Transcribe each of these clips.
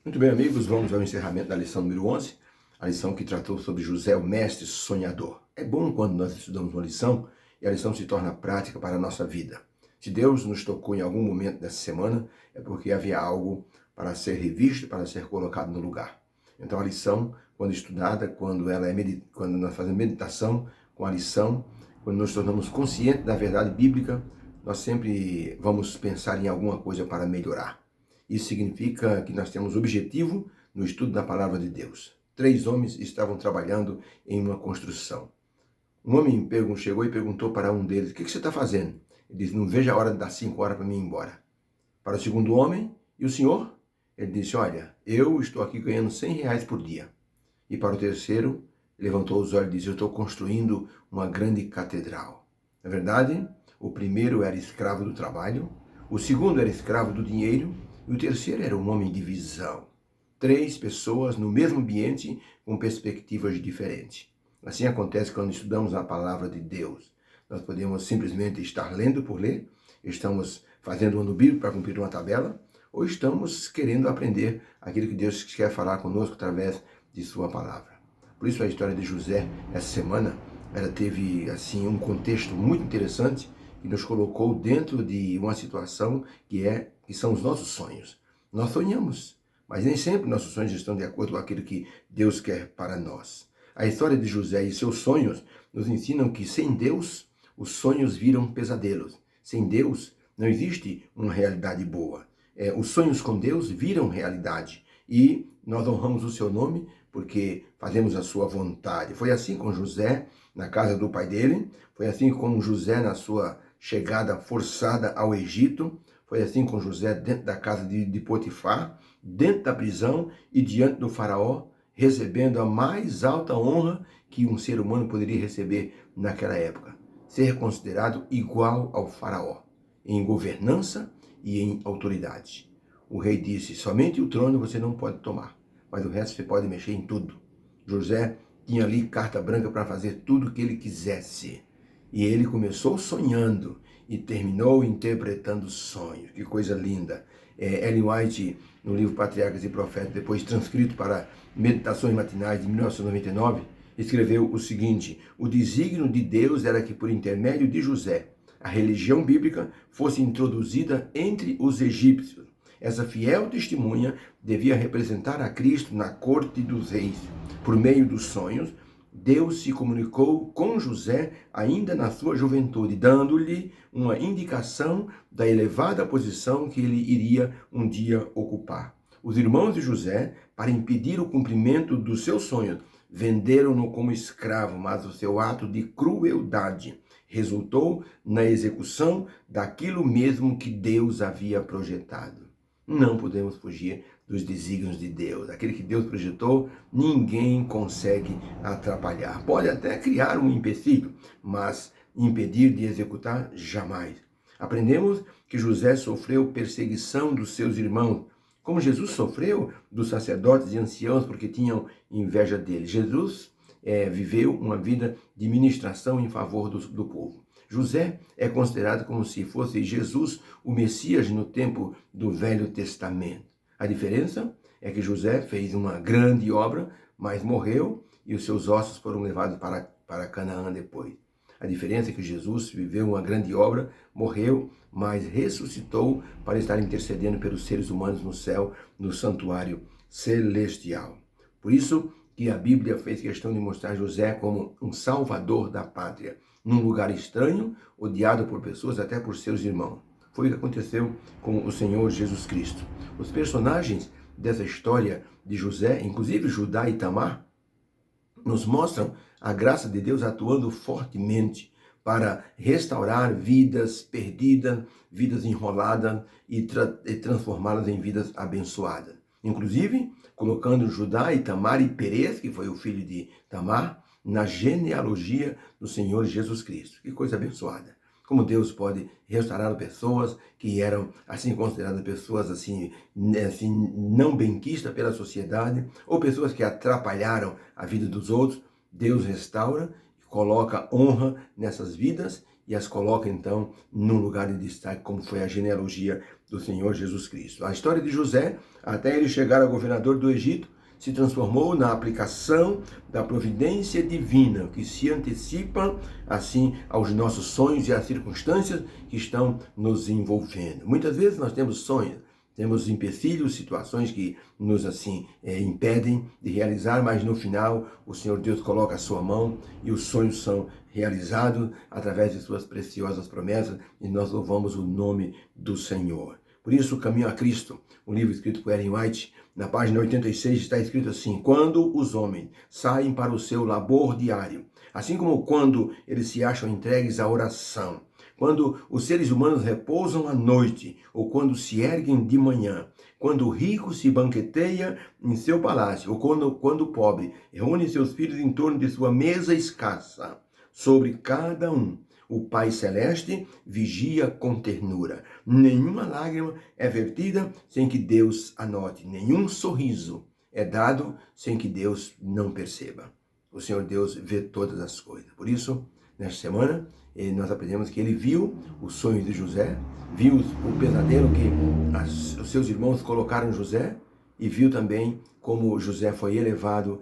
Muito bem, amigos, vamos ao encerramento da lição número 11, a lição que tratou sobre José, o mestre sonhador. É bom quando nós estudamos uma lição e a lição se torna prática para a nossa vida. Se Deus nos tocou em algum momento dessa semana, é porque havia algo para ser revisto, para ser colocado no lugar. Então a lição, quando estudada, quando nós fazemos meditação com a lição, quando nos tornamos conscientes da verdade bíblica, nós sempre vamos pensar em alguma coisa para melhorar. Isso significa que nós temos objetivo no estudo da palavra de Deus. 3 homens estavam trabalhando em uma construção. Um homem chegou e perguntou para um deles: o que você está fazendo? Ele disse: não vejo a hora de dar 5 horas para mim ir embora. Para o segundo homem: e o senhor? Ele disse: olha, eu estou aqui ganhando R$100 por dia. E para o terceiro, levantou os olhos e disse: eu estou construindo uma grande catedral. Na verdade, o primeiro era escravo do trabalho, o segundo era escravo do dinheiro, e o terceiro era um homem de visão. 3 pessoas no mesmo ambiente com perspectivas diferentes. Assim acontece quando estudamos a palavra de Deus. Nós podemos simplesmente estar lendo por ler, estamos fazendo um ano bíblico para cumprir uma tabela, ou estamos querendo aprender aquilo que Deus quer falar conosco através de sua palavra. Por isso a história de José, essa semana, ela teve assim um contexto muito interessante e nos colocou dentro de uma situação que são os nossos sonhos. Nós sonhamos, mas nem sempre nossos sonhos estão de acordo com aquilo que Deus quer para nós. A história de José e seus sonhos nos ensinam que sem Deus, os sonhos viram pesadelos. Sem Deus, não existe uma realidade boa. Os sonhos com Deus viram realidade e nós honramos o seu nome porque fazemos a sua vontade. Foi assim com José na casa do pai dele, foi assim com José na sua chegada forçada ao Egito, foi assim com José dentro da casa de Potifar, dentro da prisão e diante do faraó, recebendo a mais alta honra que um ser humano poderia receber naquela época. Ser considerado igual ao faraó, em governança e em autoridade. O rei disse: somente o trono você não pode tomar, mas o resto você pode mexer em tudo. José tinha ali carta branca para fazer tudo o que ele quisesse. E ele começou sonhando e terminou interpretando sonhos. Que coisa linda. Ellen White, no livro Patriarcas e Profetas, depois transcrito para Meditações Matinais de 1999, escreveu o seguinte: o desígnio de Deus era que, por intermédio de José, a religião bíblica fosse introduzida entre os egípcios. Essa fiel testemunha devia representar a Cristo na corte dos reis. Por meio dos sonhos, Deus se comunicou com José ainda na sua juventude, dando-lhe uma indicação da elevada posição que ele iria um dia ocupar. Os irmãos de José, para impedir o cumprimento dos seus sonhos, venderam-no como escravo, mas o seu ato de crueldade resultou na execução daquilo mesmo que Deus havia projetado. Não podemos fugir dos desígnios de Deus. Aquele que Deus projetou, ninguém consegue atrapalhar. Pode até criar um empecilho, mas impedir de executar, jamais. Aprendemos que José sofreu perseguição dos seus irmãos, como Jesus sofreu dos sacerdotes e anciãos porque tinham inveja dele. Jesus viveu uma vida de ministração em favor do povo. José é considerado como se fosse Jesus, o Messias, no tempo do Velho Testamento. A diferença é que José fez uma grande obra, mas morreu e os seus ossos foram levados para Canaã depois. A diferença é que Jesus viveu uma grande obra, morreu, mas ressuscitou para estar intercedendo pelos seres humanos no céu, no santuário celestial. Por isso que a Bíblia fez questão de mostrar José como um salvador da pátria, num lugar estranho, odiado por pessoas, até por seus irmãos. Foi o que aconteceu com o Senhor Jesus Cristo. Os personagens dessa história de José, inclusive Judá e Tamar, nos mostram a graça de Deus atuando fortemente para restaurar vidas perdidas, vidas enroladas e transformá-las em vidas abençoadas. Inclusive, colocando Judá e Tamar e Perez, que foi o filho de Tamar, na genealogia do Senhor Jesus Cristo. Que coisa abençoada. Como Deus pode restaurar pessoas que eram assim consideradas pessoas assim não benquistas pela sociedade, ou pessoas que atrapalharam a vida dos outros. Deus restaura, coloca honra nessas vidas e as coloca então num lugar de destaque, como foi a genealogia do Senhor Jesus Cristo. A história de José, até ele chegar ao governador do Egito, se transformou na aplicação da providência divina, que se antecipa, assim, aos nossos sonhos e às circunstâncias que estão nos envolvendo. Muitas vezes nós temos sonhos, temos empecilhos, situações que nos, assim, impedem de realizar, mas no final o Senhor Deus coloca a sua mão e os sonhos são realizados através de suas preciosas promessas e nós louvamos o nome do Senhor. Por isso, o Caminho a Cristo, um livro escrito por Ellen White, na página 86 está escrito assim: quando os homens saem para o seu labor diário, assim como quando eles se acham entregues à oração, quando os seres humanos repousam à noite, ou quando se erguem de manhã, quando o rico se banqueteia em seu palácio, ou quando o pobre reúne seus filhos em torno de sua mesa escassa, sobre cada um o Pai Celeste vigia com ternura. Nenhuma lágrima é vertida sem que Deus anote. Nenhum sorriso é dado sem que Deus não perceba. O Senhor Deus vê todas as coisas. Por isso, nesta semana, nós aprendemos que ele viu os sonhos de José, viu o pesadelo que os seus irmãos colocaram José e viu também como José foi elevado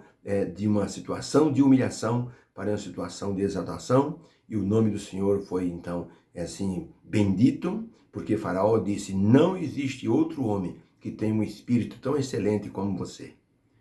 de uma situação de humilhação para uma situação de exaltação, e o nome do Senhor foi então assim bendito, porque Faraó disse: não existe outro homem que tenha um espírito tão excelente como você.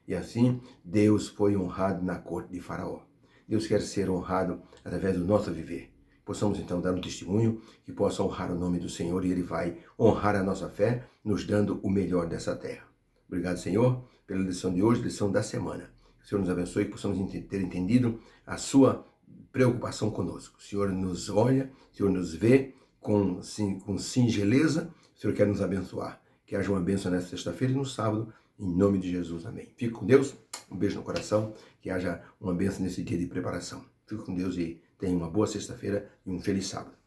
E assim Deus foi honrado na corte de Faraó. Deus quer ser honrado através do nosso viver. Possamos então dar um testemunho que possa honrar o nome do Senhor, e ele vai honrar a nossa fé, nos dando o melhor dessa terra. Obrigado, Senhor, pela lição de hoje, lição da semana. Que o Senhor nos abençoe, que possamos ter entendido a sua preocupação conosco. O Senhor nos olha, o Senhor nos vê com singeleza, o Senhor quer nos abençoar. Que haja uma bênção nesta sexta-feira e no sábado, em nome de Jesus. Amém. Fique com Deus, um beijo no coração, que haja uma bênção nesse dia de preparação. Fique com Deus e tenha uma boa sexta-feira e um feliz sábado.